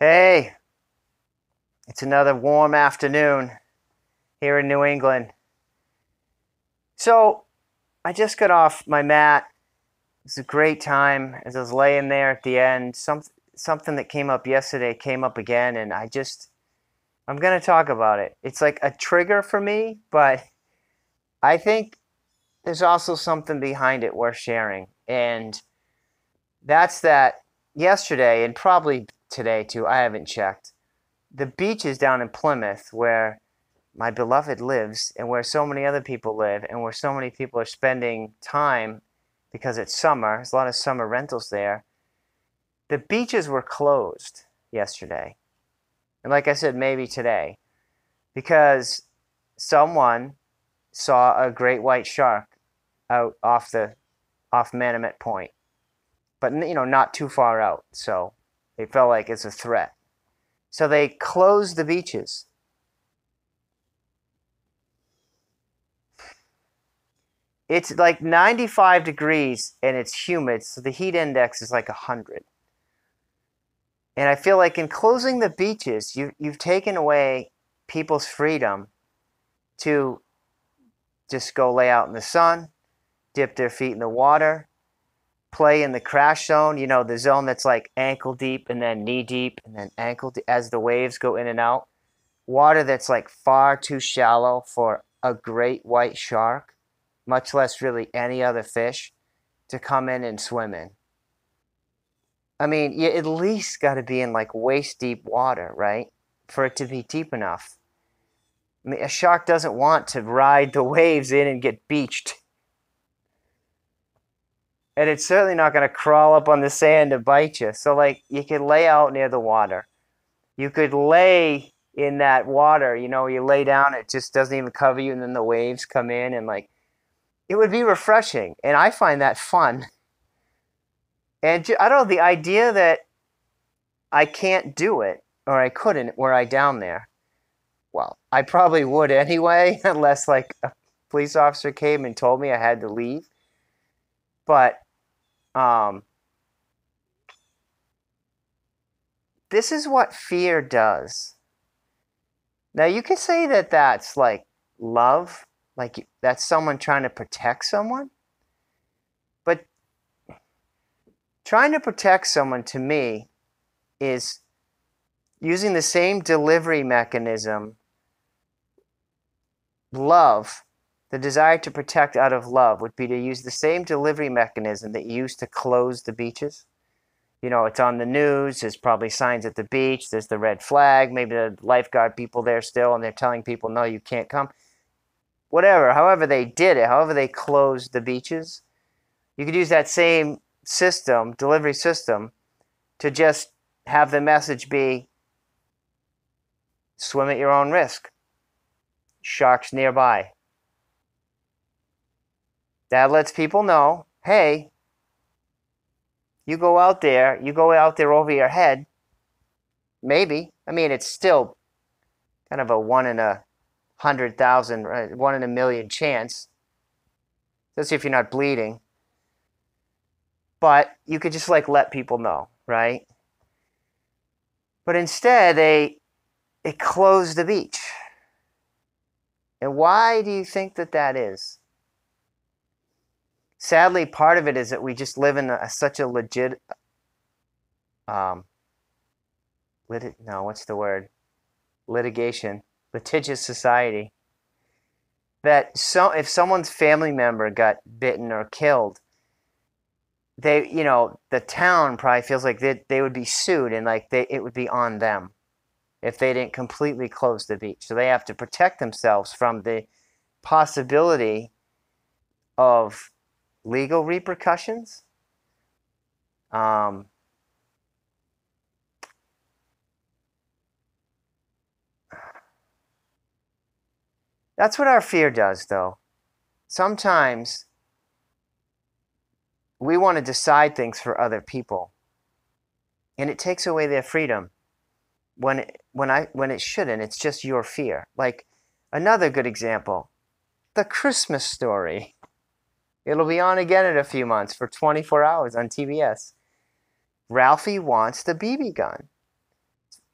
Hey, it's another warm afternoon here in New England. So, I just got off my mat. It was a great time as I was laying there at the end. Something that came up yesterday came up again, and I'm going to talk about it. It's like a trigger for me, but I think there's also something behind it worth sharing. And that's that yesterday, and probably today too, I haven't checked. The beaches down in Plymouth where my beloved lives and where so many other people live and where so many people are spending time because it's summer. There's a lot of summer rentals there. The beaches were closed yesterday. And like I said, maybe today because someone saw a great white shark out off Manomet Point, but not too far out. So they felt like it's a threat. So they closed the beaches. It's like 95 degrees and it's humid, so the heat index is like 100. And I feel like in closing the beaches, you've taken away people's freedom to just go lay out in the sun, dip their feet in the water, play in the crash zone, the zone that's like ankle deep and then knee deep and then ankle deep as the waves go in and out. Water that's like far too shallow for a great white shark, much less really any other fish, to come in and swim in. I mean, you at least got to be in like waist deep water, right? For it to be deep enough. I mean, a shark doesn't want to ride the waves in and get beached. And it's certainly not going to crawl up on the sand to bite you. So, like, you could lay out near the water. You could lay in that water, you lay down, it just doesn't even cover you, and then the waves come in, and like, it would be refreshing. And I find that fun. And I don't know, the idea that I can't do it or I couldn't were I down there. Well, I probably would anyway, unless like a police officer came and told me I had to leave. But um, this is what fear does. Now, you could say that that's like love, like that's someone trying to protect someone. But trying to protect someone to me is using the same delivery mechanism, love, the desire to protect out of love would be to use the same delivery mechanism that you use to close the beaches. It's on the news, there's probably signs at the beach, there's the red flag, maybe the lifeguard people there still, and they're telling people, no, you can't come. Whatever, however they did it, however they closed the beaches, you could use that same system, delivery system, to just have the message be, swim at your own risk. Sharks nearby. That lets people know, hey, you go out there over your head, maybe. I mean, it's still kind of a 1 in 100,000, right? 1 in a million chance, especially if you're not bleeding. But you could just like let people know, right? But instead, it closed the beach. And why do you think that is? Sadly, part of it is that we just live in such a um, what's the word? Litigious society. That if someone's family member got bitten or killed, the town probably feels like they would be sued and like it would be on them if they didn't completely close the beach. So they have to protect themselves from the possibility of legal repercussions. Um, that's what our fear does, though. Sometimes we want to decide things for other people, and it takes away their freedom when it shouldn't. It's just your fear. Like another good example, The Christmas Story. It'll be on again in a few months for 24 hours on TBS. Ralphie wants the BB gun.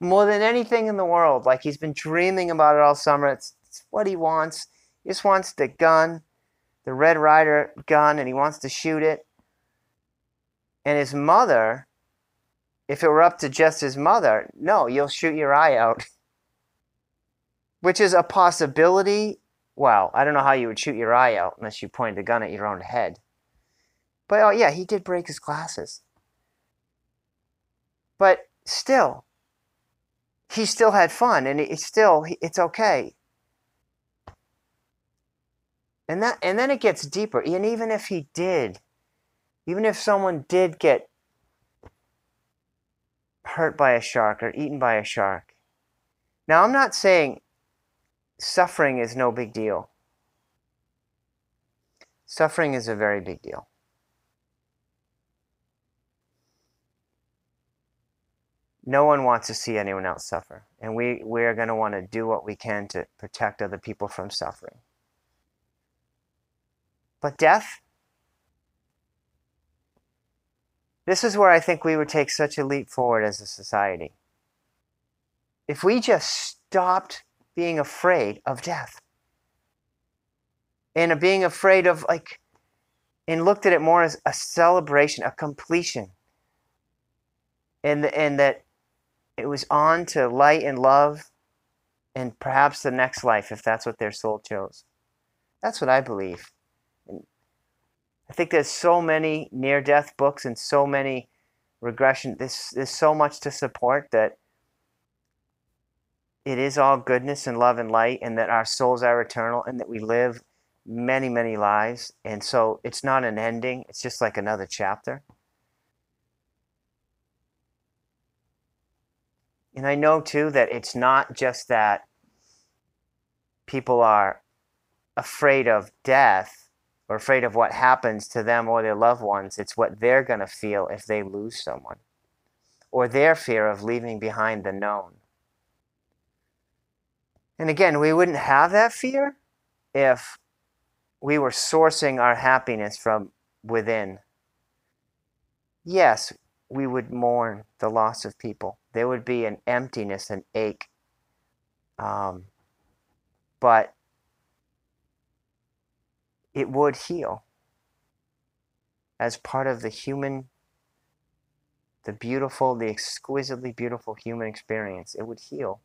more than anything in the world. Like he's been dreaming about it all summer. It's what he wants. He just wants the gun, the Red Ryder gun, and he wants to shoot it. And his mother, if it were up to just his mother, no, you'll shoot your eye out. Which is a possibility. Well, I don't know how you would shoot your eye out unless you pointed the gun at your own head. But oh yeah, he did break his glasses. But still, he still had fun, and it's okay. And then it gets deeper. And even if someone did get hurt by a shark or eaten by a shark. Now, I'm not saying suffering is no big deal. Suffering is a very big deal. No one wants to see anyone else suffer. And we're going to want to do what we can to protect other people from suffering. But death? This is where I think we would take such a leap forward as a society. If we just stopped being afraid of death. And being afraid of, and looked at it more as a celebration, a completion. And that it was on to light and love and perhaps the next life, if that's what their soul chose. That's what I believe. And I think there's so many near-death books and so many regression. There's so much to support that it is all goodness and love and light, and that our souls are eternal, and that we live many, many lives. And so it's not an ending. It's just like another chapter. And I know, too, that it's not just that people are afraid of death or afraid of what happens to them or their loved ones. It's what they're going to feel if they lose someone, or their fear of leaving behind the known. And again, we wouldn't have that fear if we were sourcing our happiness from within. Yes, we would mourn the loss of people. There would be an emptiness, an ache. But it would heal as part of the human, the beautiful, the exquisitely beautiful human experience. It would heal,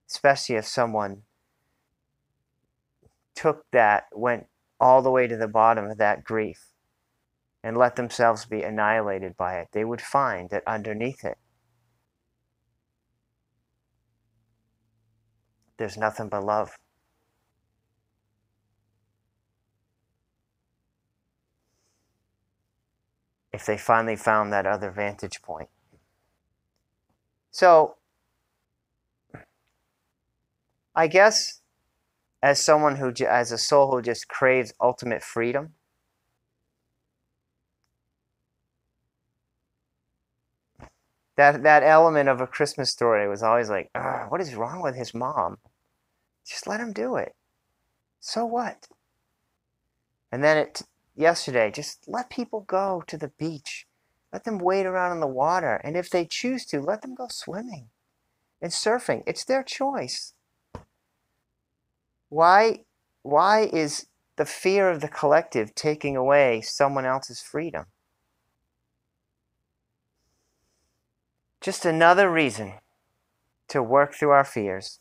especially if someone took that, went all the way to the bottom of that grief and let themselves be annihilated by it. They would find that underneath it, there's nothing but love. If they finally found that other vantage point. So, I guess as someone as a soul who just craves ultimate freedom, that element of A Christmas Story was always like, what is wrong with his mom? Just let him do it. So what? And then yesterday, just let people go to the beach. Let them wade around in the water. And if they choose to, let them go swimming and surfing. It's their choice. Why is the fear of the collective taking away someone else's freedom? Just another reason to work through our fears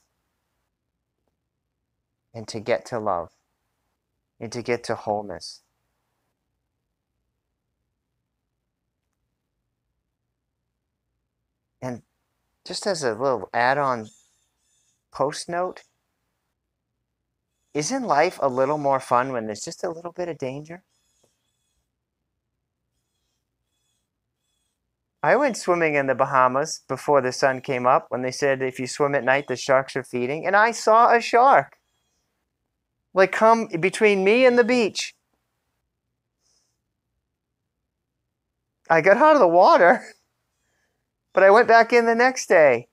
and to get to love and to get to wholeness. And just as a little add-on post note, isn't life a little more fun when there's just a little bit of danger? I went swimming in the Bahamas before the sun came up when they said if you swim at night, the sharks are feeding. And I saw a shark. Come between me and the beach. I got out of the water, but I went back in the next day.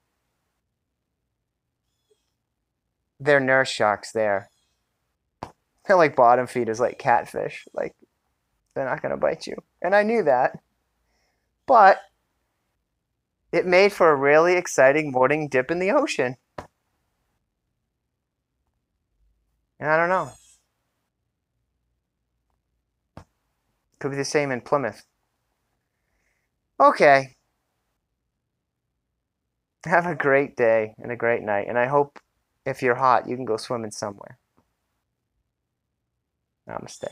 They're nurse sharks there. They're like bottom feeders, like catfish. They're not going to bite you. And I knew that. But It made for a really exciting morning dip in the ocean. And I don't know. Could be the same in Plymouth. Okay. Have a great day and a great night. And I hope if you're hot, you can go swimming somewhere. Namaste.